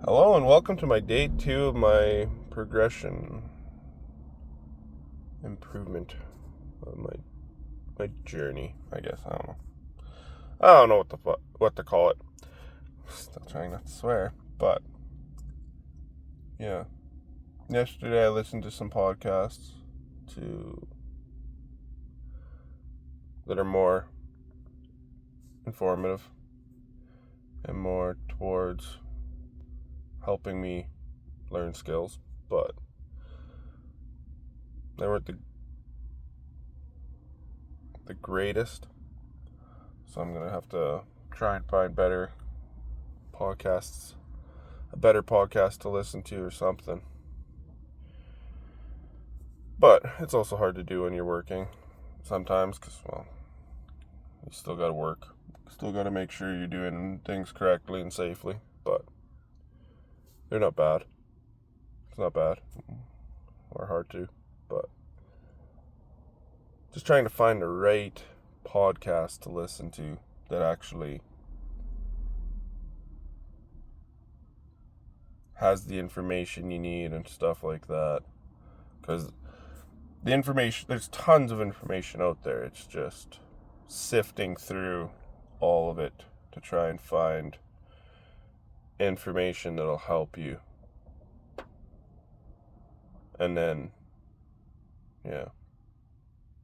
Hello and welcome to my day 2 of my progression improvement of my journey. I guess I don't know what to call it. Still trying not to swear, but yeah. Yesterday I listened to some podcasts to that are more informative and more towards helping me learn skills, but they weren't the greatest. So I'm gonna have to try and find podcasts, a better podcast to listen to or something. But it's also hard to do when you're working sometimes because, well, you still gotta work. Still gotta make sure you're doing things correctly and safely. But they're not bad. It's not bad. Or hard to. But just trying to find the right podcast to listen to that actually has the information you need and stuff like that. Because there's tons of information out there. It's just sifting through all of it to try and find information that'll help you. And then, yeah.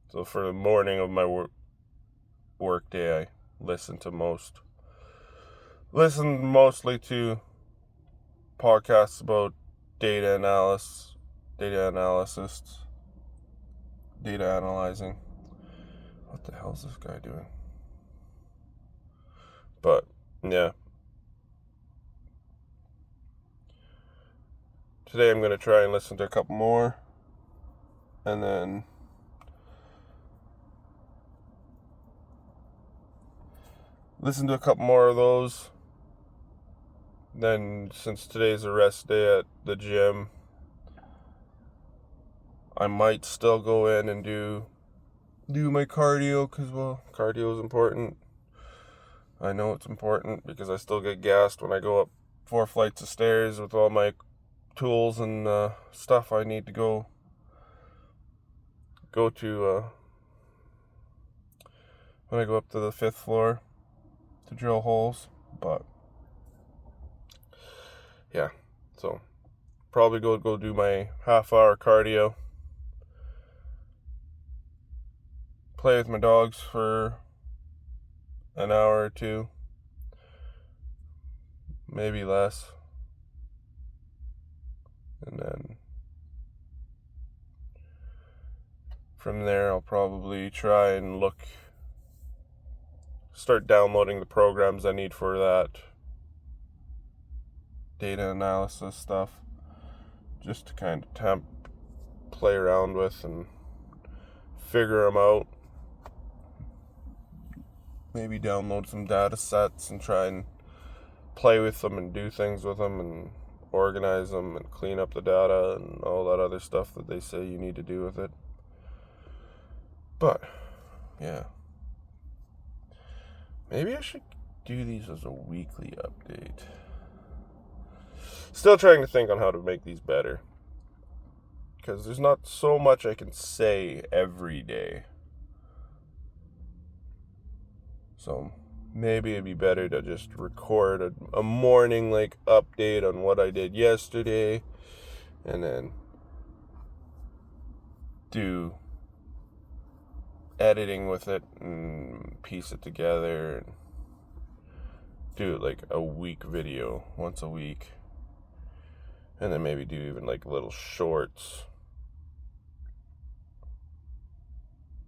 So for the morning of my work day, I listen mostly to podcasts about data analysis, data analyzing. What the hell is this guy doing? But yeah. Today I'm going to try and listen to a couple more. And then listen to a couple more of those. Then, since today's a rest day at the gym, I might still go in and do my cardio because, well, cardio is important. I know it's important because I still get gassed when I go up 4 flights of stairs with all my tools and stuff I need to go to when I go up to the 5th floor to drill holes. But yeah, so probably go do my half-hour cardio, play with my dogs for an hour or two, maybe less, and then from there I'll probably try and start downloading the programs I need for that data analysis stuff, just to kind of play around with and figure them out. Maybe download some data sets and try and play with them and do things with them and organize them and clean up the data and all that other stuff that they say you need to do with it. But yeah, maybe I should do these as a weekly update. Still trying to think on how to make these better, because there's not so much I can say every day. So maybe it'd be better to just record a morning update on what I did yesterday, and then do editing with it and piece it together and do a week video once a week, and then maybe do even little shorts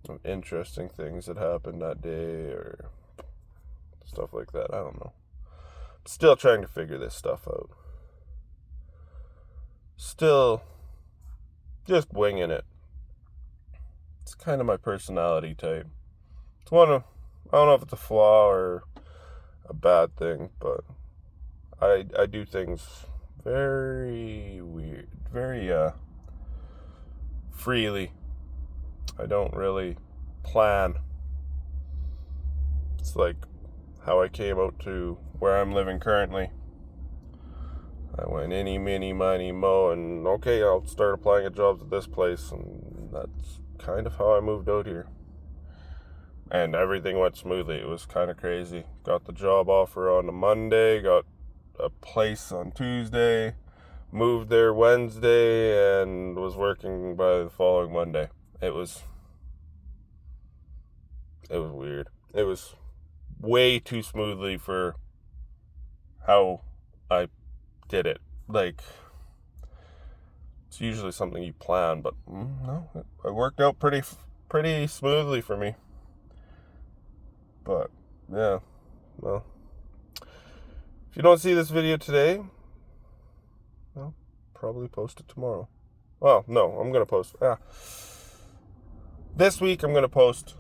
of interesting things that happened that day or stuff like that. I don't know. Still trying to figure this stuff out. Still just winging it. It's kind of my personality type. I don't know if it's a flaw or a bad thing, but I do things very weird, very freely. I don't really plan. It's like how I came out to where I'm living currently. I went any, mini, miny, mo, and okay, I'll start applying at jobs at this place, and that's kind of how I moved out here. And everything went smoothly. It was kind of crazy. Got the job offer on a Monday, got a place on Tuesday, moved there Wednesday, and was working by the following Monday. It was weird. It was way too smoothly for how I did it. Like, it's usually something you plan, but no, it worked out pretty smoothly for me. But yeah, well, if you don't see this video today, I'll probably post it tomorrow. Well, no, I'm gonna post. This week I'm gonna post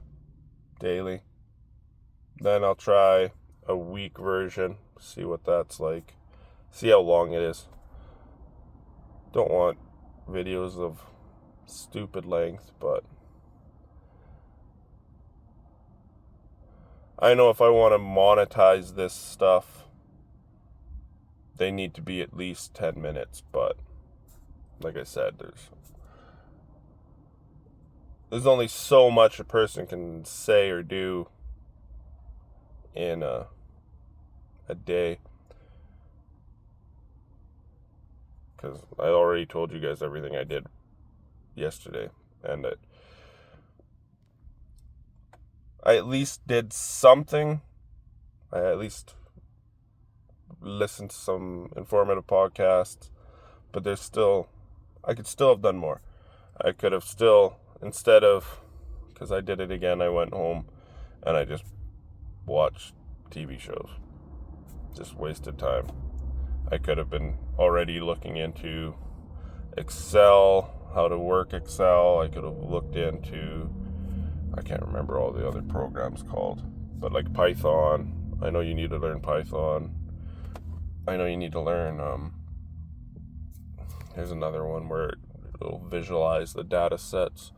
daily. Then I'll try a week version, see what that's like, see how long it is. Don't want videos of stupid length, but I know if I want to monetize this stuff, they need to be at least 10 minutes, but like I said, there's only so much a person can say or do in a day, because I already told you guys everything I did yesterday, and I at least did something. I at least listened to some informative podcasts, but I could still have done more. I could have still, instead of, because I did it again, I went home and I just watched TV shows. Just wasted time. I could have been already looking into Excel, how to work Excel. I could have looked into, I can't remember all the other programs called, but like Python. I know you need to learn Python. I know you need to learn, here's another one where it'll visualize the data sets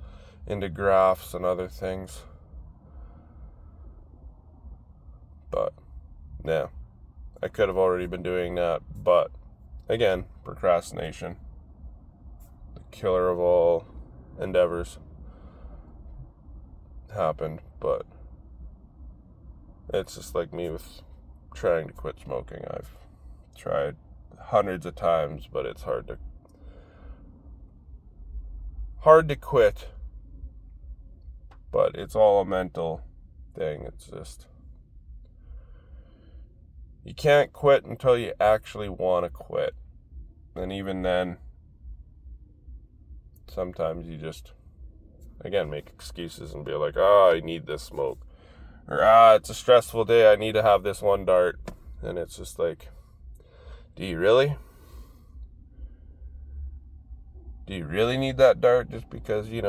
into graphs and other things. But, yeah, I could have already been doing that, but, again, procrastination. The killer of all endeavors happened, but it's just like me with trying to quit smoking. I've tried hundreds of times, but it's hard to quit. But it's all a mental thing. It's just, you can't quit until you actually want to quit. And even then, sometimes you just, again, make excuses and be like, I need this smoke. Or, it's a stressful day, I need to have this one dart. And it's just like, do you really? Do you really need that dart just because, you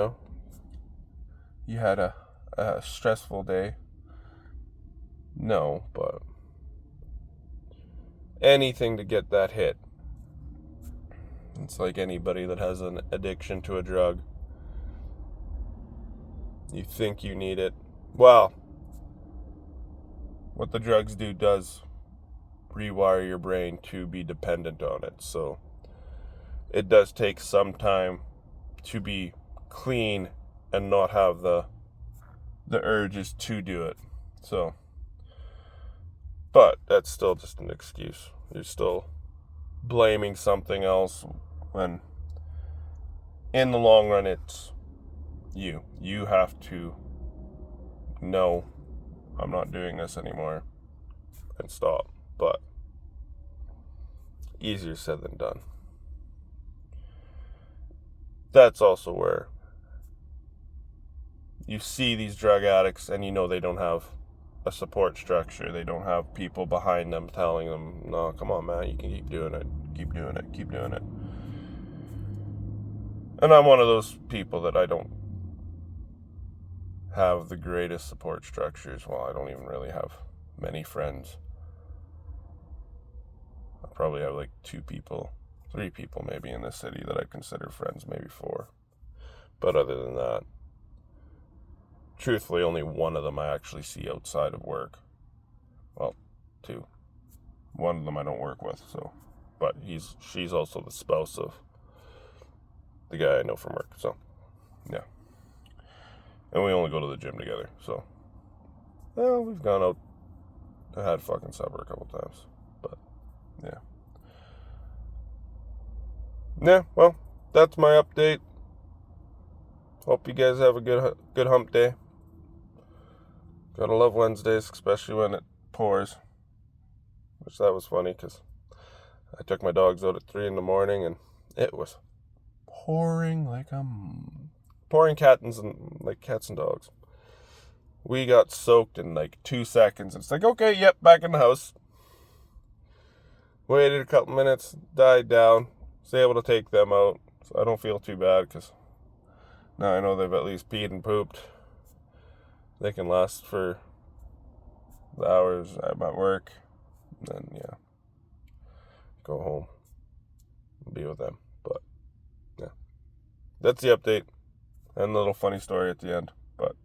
had a stressful day? No, but anything to get that hit. It's like anybody that has an addiction to a drug. You think you need it. Well, what the drugs do does rewire your brain to be dependent on it. So it does take some time to be clean and not have the urges to do it. So, but that's still just an excuse. You're still blaming something else when in the long run it's you. You have to know, I'm not doing this anymore, and stop. But easier said than done. That's also where you see these drug addicts and you know they don't have a support structure. They don't have people behind them telling them, no, come on, man, you can keep doing it. Keep doing it. Keep doing it. And I'm one of those people that I don't have the greatest support structures. Well, I don't even really have many friends. I probably have like 3 people maybe in this city that I consider friends, maybe 4. But other than that, truthfully, only one of them I actually see outside of work. Well, 2. One of them I don't work with, so but she's also the spouse of the guy I know from work. So, yeah. And we only go to the gym together. So, well, we've gone out and had fucking supper a couple times. But, yeah. Yeah, well, that's my update. Hope you guys have a good hump day. Gotta love Wednesdays, especially when it pours. Which that was funny, because I took my dogs out at 3 in the morning, and it was pouring pouring cats and dogs. We got soaked in like 2 seconds. It's like, okay, yep, back in the house. Waited a couple minutes, died down, was able to take them out. So I don't feel too bad, because now I know they've at least peed and pooped. They can last for the hours I'm at work. And then, yeah, go home and be with them. But, yeah, that's the update. And a little funny story at the end. But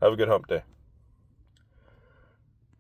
have a good hump day.